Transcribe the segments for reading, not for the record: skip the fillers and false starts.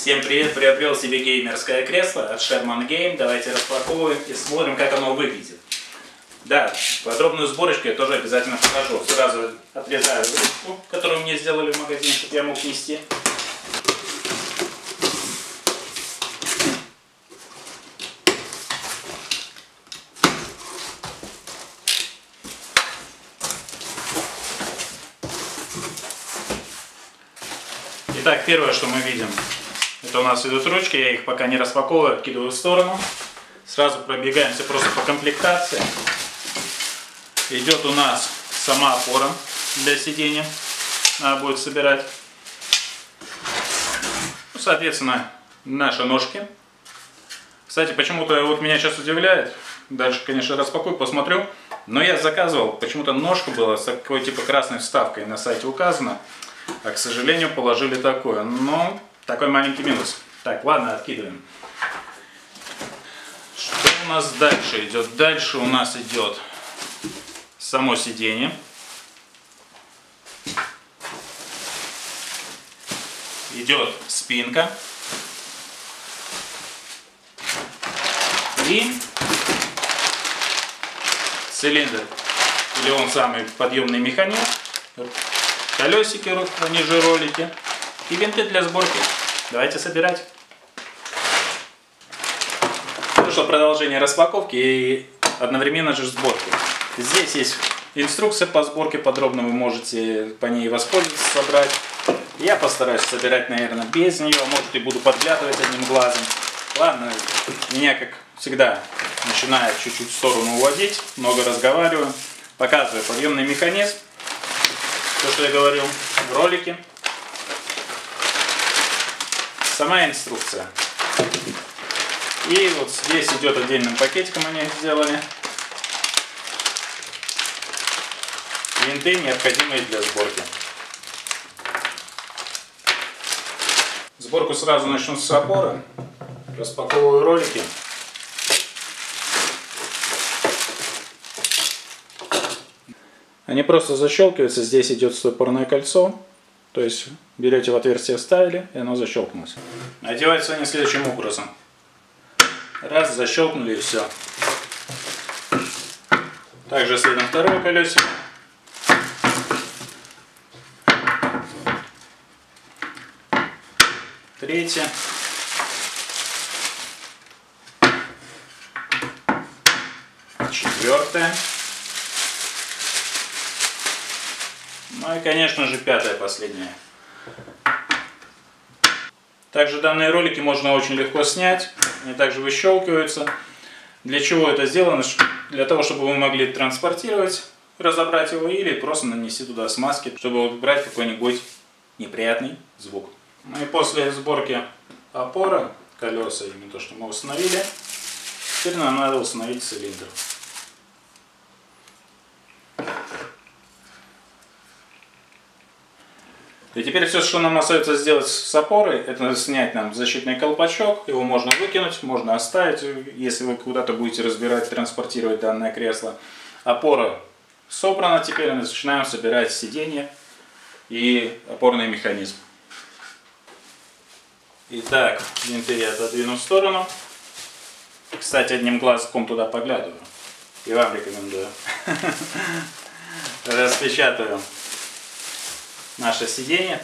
Всем привет! Приобрел себе геймерское кресло от Sherman Game. Давайте распаковываем и смотрим, как оно выглядит. Да, подробную сборочку я тоже обязательно покажу. Сразу отрезаю ручку, которую мне сделали в магазине, чтобы я мог нести. Итак, первое, что мы видим, это у нас идут ручки, я их пока не распаковываю, откидываю в сторону. Сразу пробегаемся просто по комплектации. Идет у нас сама опора для сидения, надо будет собирать. Соответственно, наши ножки. Кстати, почему-то вот меня сейчас удивляет, дальше, конечно, распакую, посмотрю, но я заказывал, почему-то ножка была с такой типа красной вставкой, на сайте указано, а, к сожалению, положили такое. Но такой маленький минус. Так, ладно, откидываем. Что у нас дальше идет? Дальше у нас идет само сиденье. Идет спинка. И цилиндр. Или он самый подъемный механизм. Колесики, они же ролики. И винты для сборки. Давайте собирать. Пришло продолжение распаковки и одновременно же сборки. Здесь есть инструкция по сборке, подробно вы можете по ней воспользоваться, собрать. Я постараюсь собирать, наверное, без нее, может и буду подглядывать одним глазом. Ладно, меня, как всегда, начинает чуть-чуть в сторону уводить, много разговариваю. Показываю подъемный механизм, то, что я говорил, в ролике. Сама инструкция. И вот здесь идет отдельным пакетиком, они сделали. Винты, необходимые для сборки. Сборку сразу начну с опоры. Распаковываю ролики. Они просто защелкиваются. Здесь идет стопорное кольцо. То есть берете в отверстие, вставили, и оно защелкнулось. Одеваются они следующим образом. Раз, защелкнули, и все. Также следом второе колесико. Третье. Четвертое. Ну и, конечно же, пятое, последнее. Также данные ролики можно очень легко снять. Они также выщелкиваются. Для чего это сделано? Для того, чтобы вы могли транспортировать, разобрать его или просто нанести туда смазки, чтобы убрать какой-нибудь неприятный звук. Ну и после сборки опоры, колеса, именно то, что мы установили, теперь нам надо установить цилиндр. И теперь все, что нам остается сделать с опорой, это снять нам защитный колпачок. Его можно выкинуть, можно оставить, если вы куда-то будете разбирать, транспортировать данное кресло. Опора собрана, теперь начинаем собирать сиденье и опорный механизм. Итак, винты я отодвину в сторону. Кстати, одним глазком туда поглядываю. И вам рекомендую. Распечатаю наше сиденье.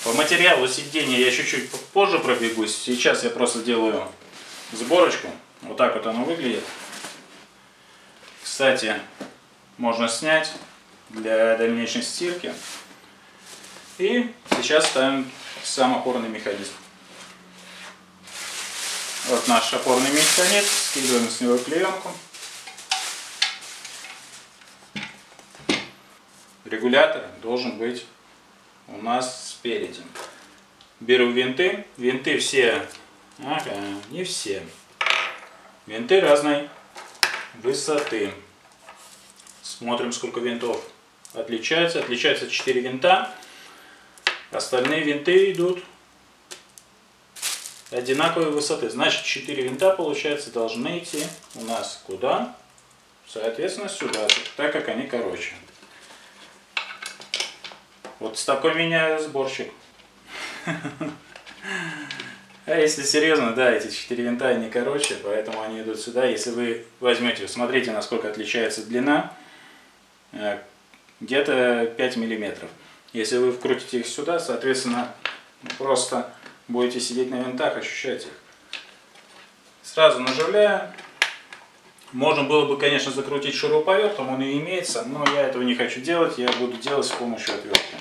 По материалу сиденья я чуть-чуть позже пробегусь. Сейчас я просто делаю сборочку. Вот так вот оно выглядит. Кстати, можно снять для дальнейшей стирки. И сейчас ставим сам опорный механизм. Вот наш опорный механизм. Скидываем с него клеенку. Регулятор должен быть у нас спереди. Беру винты. Винты все, не все. Винты разной высоты. Смотрим, сколько винтов отличается. Отличается 4 винта. Остальные винты идут одинаковой высоты. Значит, 4 винта, получается, должны идти у нас куда? Соответственно, сюда, так как они короче. Вот с такой меня сборщик. А если серьезно, да, эти 4 винта они короче, поэтому они идут сюда. Если вы возьмете, смотрите, насколько отличается длина, где-то 5 миллиметров. Если вы вкрутите их сюда, соответственно, просто будете сидеть на винтах, ощущать их. Сразу наживляю. Можно было бы, конечно, закрутить шуруповертом, он и имеется, но я этого не хочу делать, я буду делать с помощью отвертки.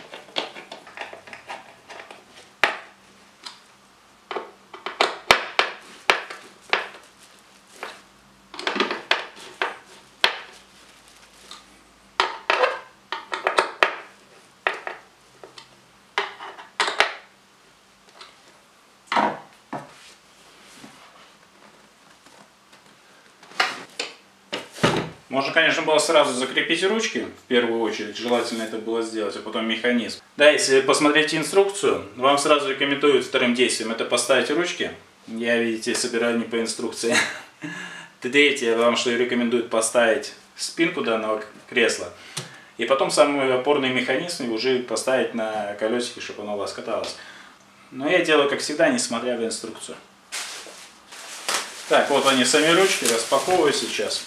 Можно, конечно, было сразу закрепить ручки, в первую очередь, желательно это было сделать, а потом механизм. Да, если посмотреть инструкцию, вам сразу рекомендуют вторым действием это поставить ручки. Я, видите, собираю не по инструкции. Третье, вам что рекомендуют поставить спинку данного кресла. И потом самый опорный механизм уже поставить на колесике, чтобы оно у вас каталось. Но я делаю, как всегда, несмотря на инструкцию. Так, вот они сами ручки, распаковываю сейчас.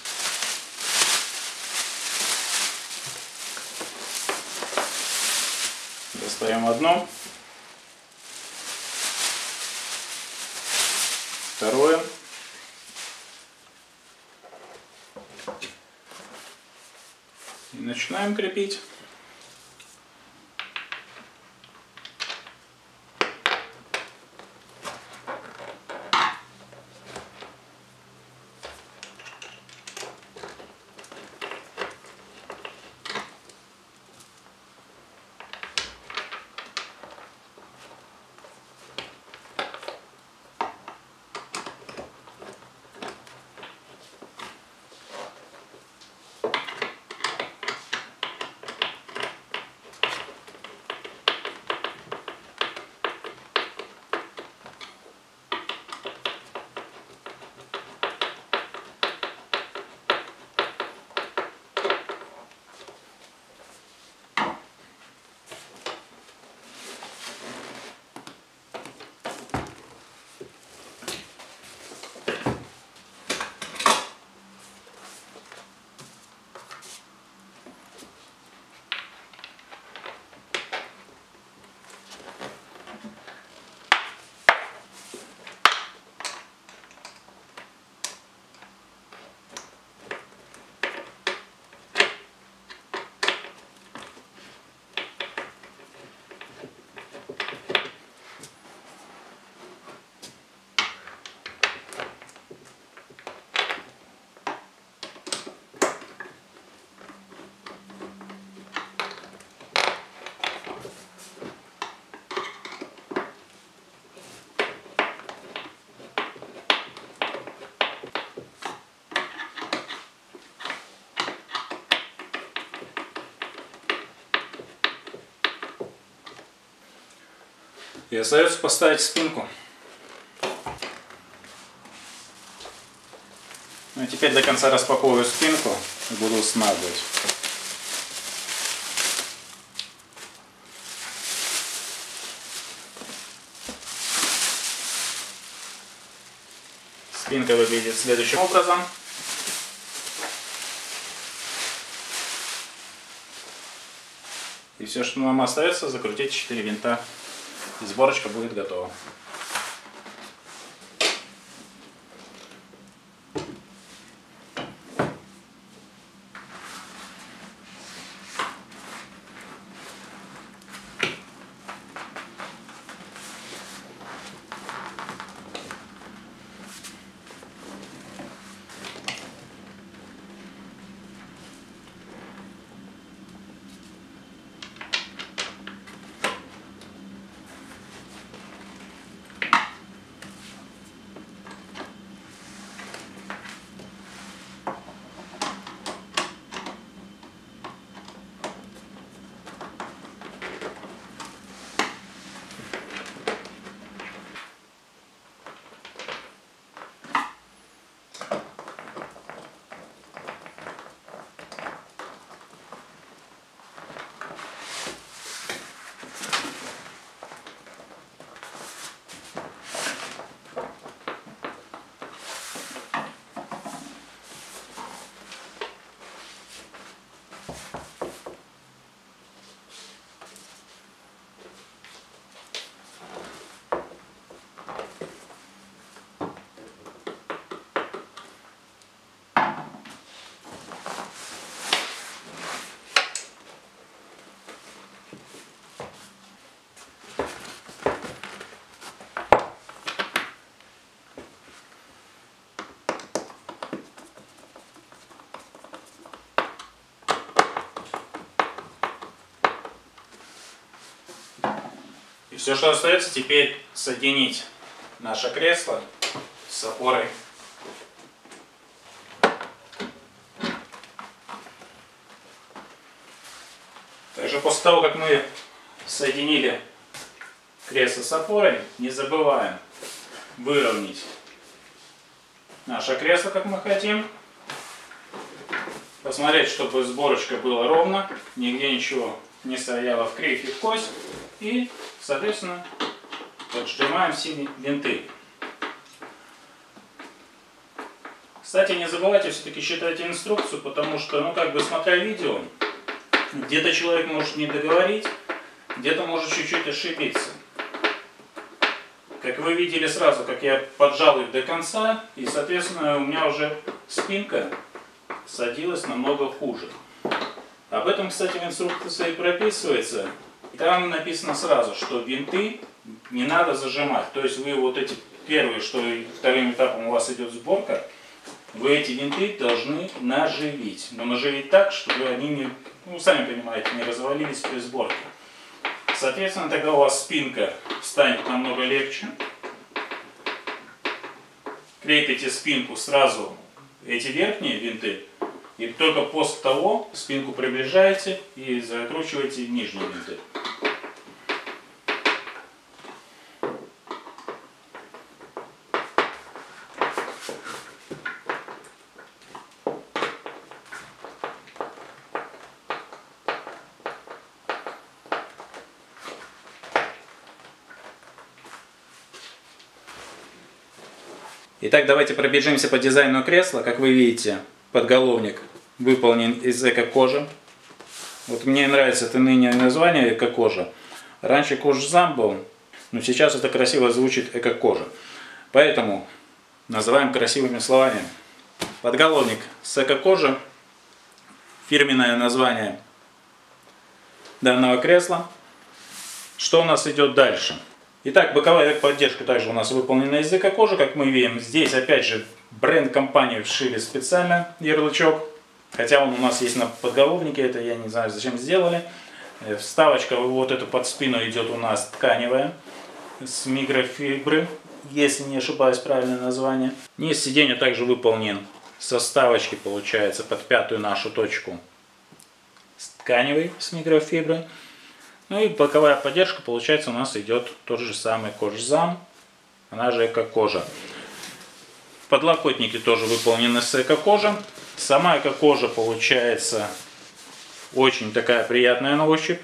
Достаем одну, второе, и начинаем крепить. И остается поставить спинку. Ну и теперь до конца распаковываю спинку и буду устанавливать. Спинка выглядит следующим образом. И все, что нам остается, закрутить 4 винта. И сборочка будет готова. Все, что остается, теперь соединить наше кресло с опорой. Также после того, как мы соединили кресло с опорой, не забываем выровнять наше кресло, как мы хотим. Посмотреть, чтобы сборочка была ровно, нигде ничего не стояло в кривь и в кость. И, соответственно, поджимаем все винты. Кстати, не забывайте все-таки читать инструкцию, потому что, ну, как бы, смотря видео, где-то человек может не договорить, где-то может чуть-чуть ошибиться. Как вы видели сразу, как я поджал их до конца, и, соответственно, у меня уже спинка садилась намного хуже. Об этом, кстати, в инструкции прописывается. Там написано сразу, что винты не надо зажимать. То есть вы вот эти первые, что вторым этапом у вас идет сборка, вы эти винты должны наживить. Но наживить так, чтобы они не, ну, сами понимаете, не развалились при сборке. Соответственно, тогда у вас спинка станет намного легче. Крепите спинку сразу, эти верхние винты, и только после того спинку приближаете и закручиваете нижние винты. Итак, давайте пробежимся по дизайну кресла. Как вы видите, подголовник выполнен из эко-кожи. Вот мне нравится это ныне название эко-кожа. Раньше кожзам был, но сейчас это красиво звучит эко-кожа. Поэтому называем красивыми словами. Подголовник с эко-кожи. Фирменное название данного кресла. Что у нас идет дальше? Итак, боковая поддержка также у нас выполнена из эко-кожи, как мы видим. Здесь опять же бренд компании вшили специально ярлычок. Хотя он у нас есть на подголовнике, это я не знаю зачем сделали. Вставочка вот эта под спину идет у нас тканевая, с микрофибры, если не ошибаюсь, правильное название. Низ сиденья также выполнен со вставочки, получается, под пятую нашу точку с тканевой, с микрофибры. Ну и боковая поддержка, получается, у нас идет тот же самый кожзам, она же эко-кожа. Подлокотники тоже выполнены с эко-кожи. Сама эко-кожа получается очень такая приятная на ощупь.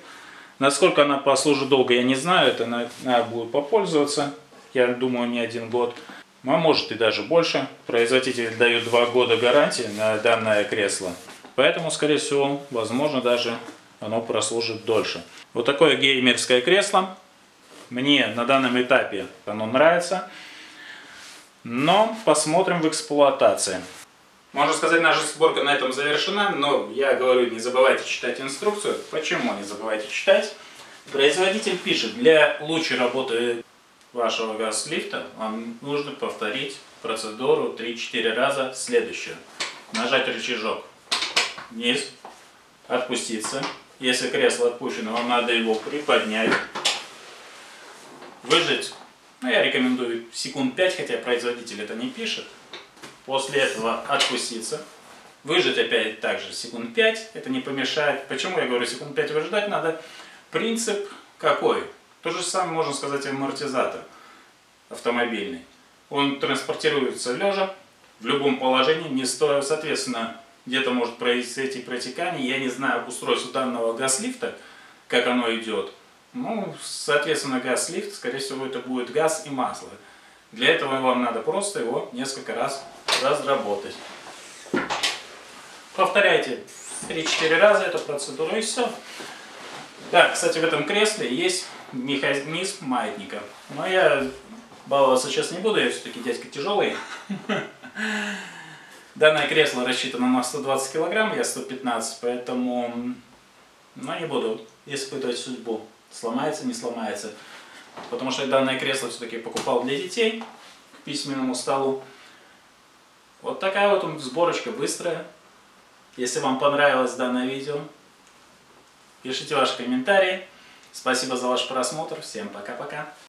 Насколько она послужит долго, я не знаю, это надо будет попользоваться. Я думаю, не 1 год, а может и даже больше. Производитель дает 2 года гарантии на данное кресло. Поэтому, скорее всего, возможно, даже оно прослужит дольше. Вот такое геймерское кресло. Мне на данном этапе оно нравится. Но посмотрим в эксплуатации. Можно сказать, наша сборка на этом завершена, но я говорю, не забывайте читать инструкцию. Почему не забывайте читать? Производитель пишет, для лучшей работы вашего газ-лифта вам нужно повторить процедуру 3-4 раза следующую. Нажать рычажок вниз, отпуститься. Если кресло отпущено, вам надо его приподнять, выжать. Ну, я рекомендую секунд 5, хотя производитель это не пишет. После этого отпуститься, выжать опять также секунд 5, это не помешает. Почему я говорю секунд 5 выжидать надо? Принцип какой? То же самое можно сказать амортизатор автомобильный. Он транспортируется лежа, в любом положении, не стоя, соответственно, где-то может произойти протекание. Я не знаю устройство данного газ-лифта, как оно идет. Ну, соответственно, газ-лифт, скорее всего, это будет газ и масло. Для этого вам надо просто его несколько раз разработать. Повторяйте 3-4 раза эту процедуру и все. Да, кстати, в этом кресле есть механизм маятника. Но я баловаться сейчас не буду, я все-таки дядька тяжелый. Данное кресло рассчитано на 120 килограмм, я 115, поэтому не буду испытывать судьбу. Сломается, не сломается. Потому что данное кресло все-таки покупал для детей к письменному столу. Вот такая вот сборочка быстрая. Если вам понравилось данное видео, пишите ваши комментарии. Спасибо за ваш просмотр. Всем пока-пока.